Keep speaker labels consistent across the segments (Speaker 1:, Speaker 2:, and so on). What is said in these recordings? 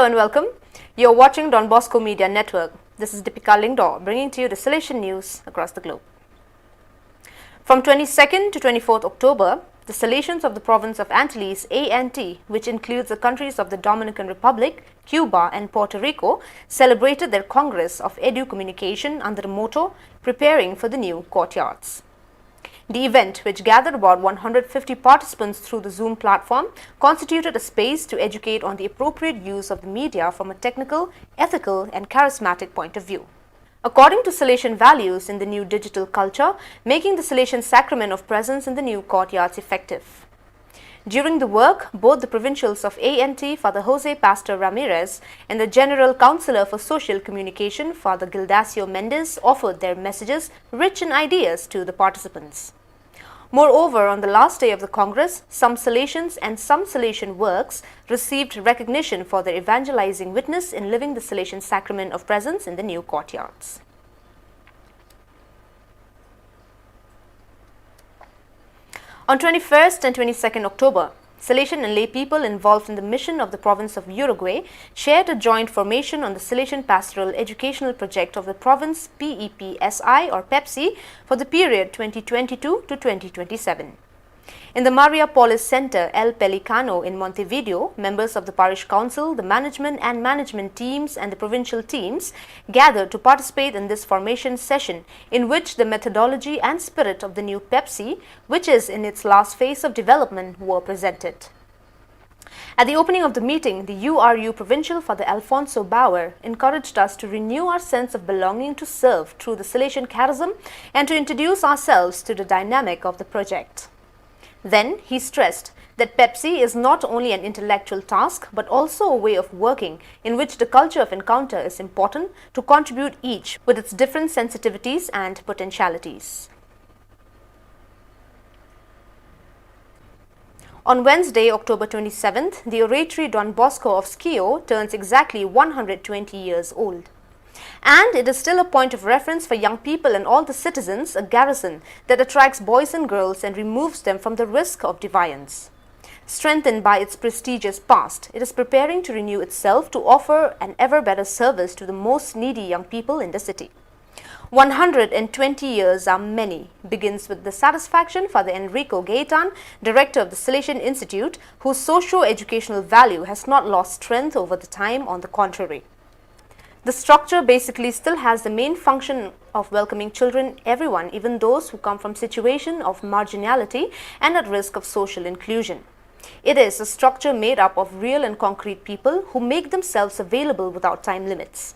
Speaker 1: Hello and welcome. You're watching Don Bosco Media Network. This is Deepika Lingdor bringing to you the Salesian news across the globe. From 22nd to 24th October, the Salesians of the province of Antilles ANT, which includes the countries of the Dominican Republic, Cuba and Puerto Rico, celebrated their Congress of Edu-Communication under the motto, Preparing for the New Courtyards. The event, which gathered about 150 participants through the Zoom platform, constituted a space to educate on the appropriate use of the media from a technical, ethical and charismatic point of view. According to Salesian values in the new digital culture, making the Salesian sacrament of presence in the new courtyards effective. During the work, both the provincials of ANT, Father Jose Pastor Ramirez, and the General Councillor for Social Communication, Father Gildacio Mendez, offered their messages rich in ideas to the participants. Moreover, on the last day of the Congress, some Salesians and some Salesian works received recognition for their evangelizing witness in living the Salesian sacrament of presence in the new courtyards. On 21st and 22nd October, Salesian and lay people involved in the mission of the province of Uruguay shared a joint formation on the Salesian Pastoral Educational Project of the province PEPSI or PEPSI for the period 2022 to 2027. In the Maria Polis Center El Pelicano in Montevideo, members of the parish council, the management teams and the provincial teams gathered to participate in this formation session in which the methodology and spirit of the new PEPSI, which is in its last phase of development, were presented. At the opening of the meeting, the URU Provincial Father Alfonso Bauer encouraged us to renew our sense of belonging to serve through the Salesian charism and to introduce ourselves to the dynamic of the project. Then he stressed that PEPSI is not only an intellectual task but also a way of working in which the culture of encounter is important to contribute each with its different sensitivities and potentialities. On Wednesday, October 27th, the Oratory Don Bosco of Skio turns exactly 120 years old. And it is still a point of reference for young people and all the citizens, a garrison that attracts boys and girls and removes them from the risk of deviance. Strengthened by its prestigious past, it is preparing to renew itself to offer an ever better service to the most needy young people in the city. 120 years are many, begins with the satisfaction Father Enrico Gaetan, director of the Salesian Institute, whose socio-educational value has not lost strength over the time, on the contrary. The structure basically still has the main function of welcoming children, everyone, even those who come from situation of marginality and at risk of social inclusion. It is a structure made up of real and concrete people who make themselves available without time limits.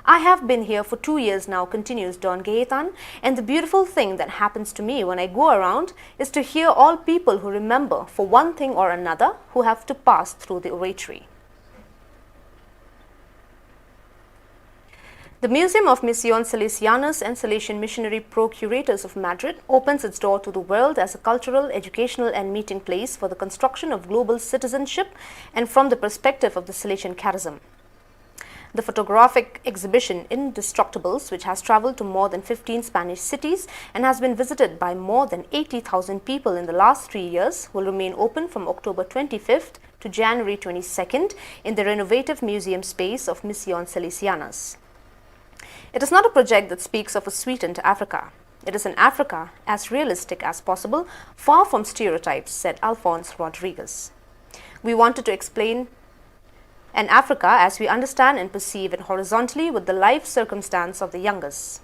Speaker 1: I have been here for 2 years now, continues Don Gaetan, and the beautiful thing that happens to me when I go around is to hear all people who remember for one thing or another who have to pass through the oratory. The Museum of Misión Salesianas and Salesian Missionary Procurators of Madrid opens its door to the world as a cultural, educational and meeting place for the construction of global citizenship and from the perspective of the Salesian charism. The photographic exhibition Indestructibles, which has traveled to more than 15 Spanish cities and has been visited by more than 80,000 people in the last 3 years, will remain open from October 25th to January 22nd in the renovative museum space of Misión Salesianas. It is not a project that speaks of a sweetened Africa. It is an Africa as realistic as possible, far from stereotypes, said Alphonse Rodriguez. We wanted to explain an Africa as we understand and perceive it horizontally with the life circumstance of the youngest.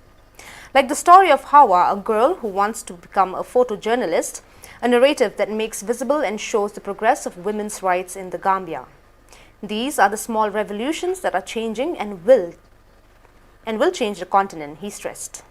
Speaker 1: Like the story of Hawa, a girl who wants to become a photojournalist, a narrative that makes visible and shows the progress of women's rights in the Gambia. These are the small revolutions that are changing and will change the continent, he stressed.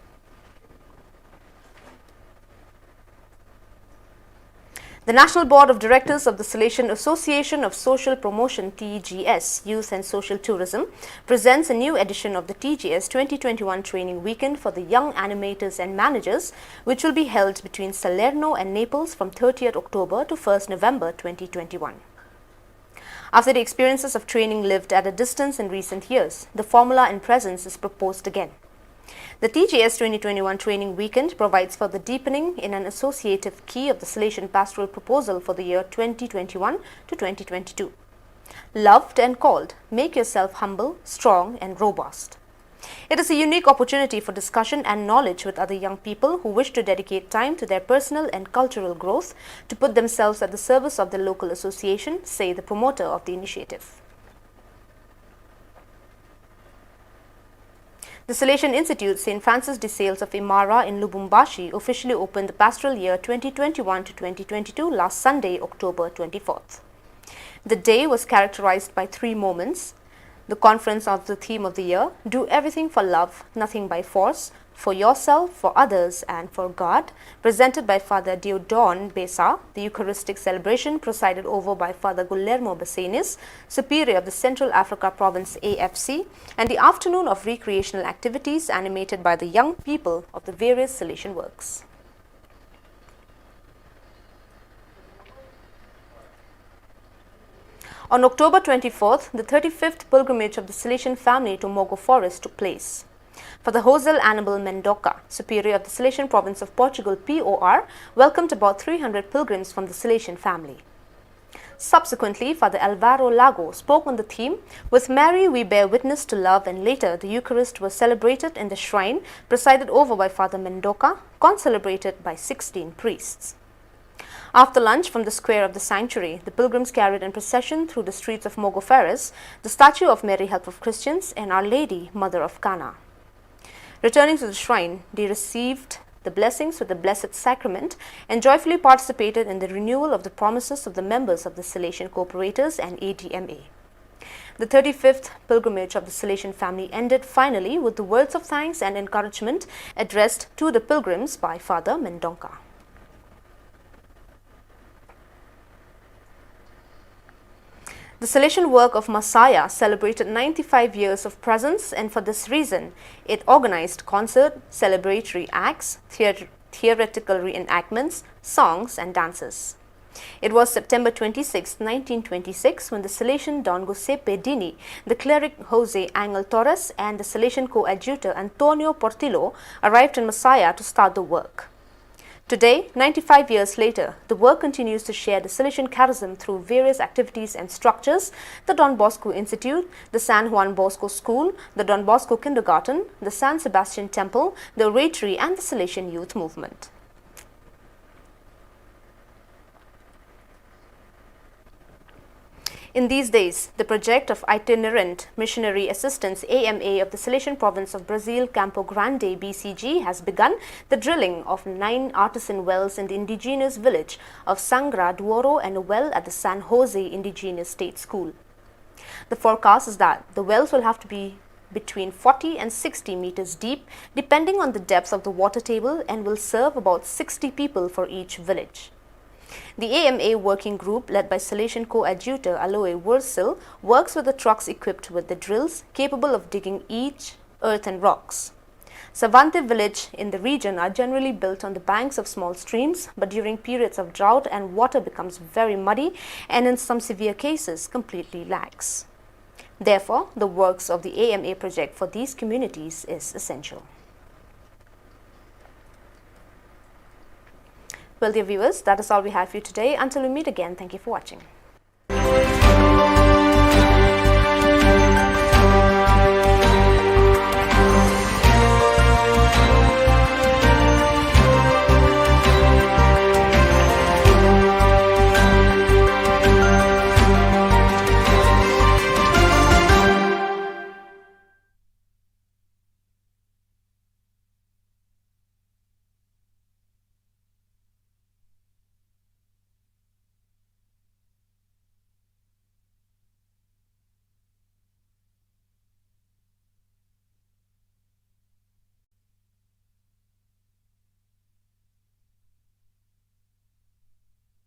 Speaker 1: The National Board of Directors of the Salesian Association of Social Promotion TGS, Youth and Social Tourism, presents a new edition of the TGS 2021 Training Weekend for the young animators and managers, which will be held between Salerno and Naples from 30th October to 1st November 2021. After the experiences of training lived at a distance in recent years, the formula in presence is proposed again. The TGS 2021 Training Weekend provides for the deepening in an associative key of the Salesian pastoral proposal for the year 2021 to 2022. Loved and called, make yourself humble, strong and robust. It is a unique opportunity for discussion and knowledge with other young people who wish to dedicate time to their personal and cultural growth to put themselves at the service of the local association, say the promoter of the initiative. The Salesian Institute, St. Francis de Sales of Imara in Lubumbashi, officially opened the pastoral year 2021 to 2022 last Sunday, October 24th. The day was characterized by three moments: the conference of the theme of the year, Do Everything for Love, Nothing by Force, for yourself, for others and for God, presented by Father Diodon Besa, the Eucharistic celebration presided over by Father Guillermo Basenis, Superior of the Central Africa Province AFC, and the afternoon of recreational activities animated by the young people of the various Salesian works. On October 24th, the 35th pilgrimage of the Salesian family to Mogo Forest took place. Father José Anibal Mendoca, Superior of the Salesian Province of Portugal POR, welcomed about 300 pilgrims from the Salesian family. Subsequently, Father Alvaro Lago spoke on the theme, With Mary we bear witness to love, and later the Eucharist was celebrated in the shrine presided over by Father Mendoca, concelebrated by 16 priests. After lunch, from the square of the sanctuary, the pilgrims carried in procession through the streets of Mogo Forest the statue of Mary Help of Christians and Our Lady, Mother of Cana. Returning to the shrine, they received the blessings with the Blessed Sacrament and joyfully participated in the renewal of the promises of the members of the Salesian Cooperators and ADMA. The 35th pilgrimage of the Salesian family ended finally with the words of thanks and encouragement addressed to the pilgrims by Father Mendoca. The Salesian work of Messiah celebrated 95 years of presence, and for this reason, it organized concert, celebratory acts, theatrical reenactments, songs and dances. It was September 26, 1926 when the Salesian Don Giuseppe Dini, the cleric Jose Angel Torres and the Salesian coadjutor Antonio Portillo arrived in Messiah to start the work. Today, 95 years later, the work continues to share the Salesian charism through various activities and structures: the Don Bosco Institute, the San Juan Bosco School, the Don Bosco Kindergarten, the San Sebastian Temple, the Oratory and the Salesian Youth Movement. In these days, the project of Itinerant Missionary Assistance AMA of the Salesian Province of Brazil, Campo Grande, BCG, has begun the drilling of 9 artisan wells in the indigenous village of Sangra Duoro and a well at the San Jose Indigenous State School. The forecast is that the wells will have to be between 40 and 60 meters deep, depending on the depth of the water table, and will serve about 60 people for each village. The AMA working group, led by Salesian coadjutor Aloe Wurzel, works with the trucks equipped with the drills capable of digging each earth and rocks. Savante village in the region are generally built on the banks of small streams, but during periods of drought and water becomes very muddy and in some severe cases completely lacks. Therefore, the works of the AMA project for these communities is essential. Well, dear viewers, that is all we have for you today. Until we meet again, thank you for watching.